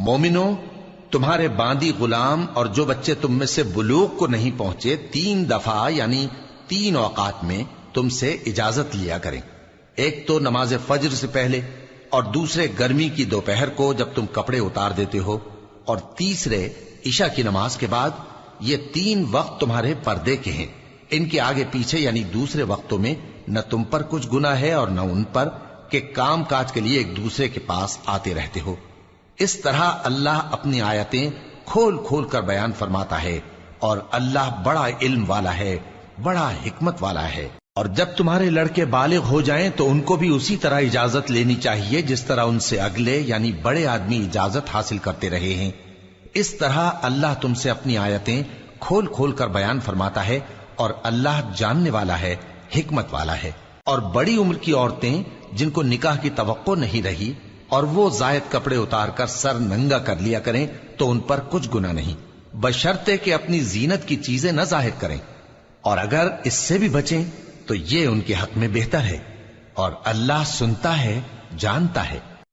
مومنو، تمہارے باندی غلام اور جو بچے تم میں سے بلوغ کو نہیں پہنچے 3 دفعہ یعنی 3 اوقات میں تم سے اجازت لیا کریں. ایک تو نماز فجر سے پہلے، اور دوسرے گرمی کی دوپہر کو جب تم کپڑے اتار دیتے ہو، اور تیسرے عشاء کی نماز کے بعد. یہ 3 وقت تمہارے پردے کے ہیں. ان کے آگے پیچھے یعنی دوسرے وقتوں میں نہ تم پر کچھ گناہ ہے اور نہ ان پر کہ کام کاج کے لیے ایک دوسرے کے پاس آتے رہتے ہو. اس طرح اللہ اپنی آیتیں کھول کھول کر بیان فرماتا ہے، اور اللہ بڑا علم والا ہے، بڑا حکمت والا ہے. اور جب تمہارے لڑکے بالغ ہو جائیں تو ان کو بھی اسی طرح اجازت لینی چاہیے جس طرح ان سے اگلے یعنی بڑے آدمی اجازت حاصل کرتے رہے ہیں. اس طرح اللہ تم سے اپنی آیتیں کھول کھول کر بیان فرماتا ہے، اور اللہ جاننے والا ہے، حکمت والا ہے. اور بڑی عمر کی عورتیں جن کو نکاح کی توقع نہیں رہی اور وہ زائد کپڑے اتار کر سر ننگا کر لیا کریں تو ان پر کچھ گناہ نہیں، بشرطے کہ اپنی زینت کی چیزیں نہ ظاہر کریں. اور اگر اس سے بھی بچیں تو یہ ان کے حق میں بہتر ہے، اور اللہ سنتا ہے، جانتا ہے.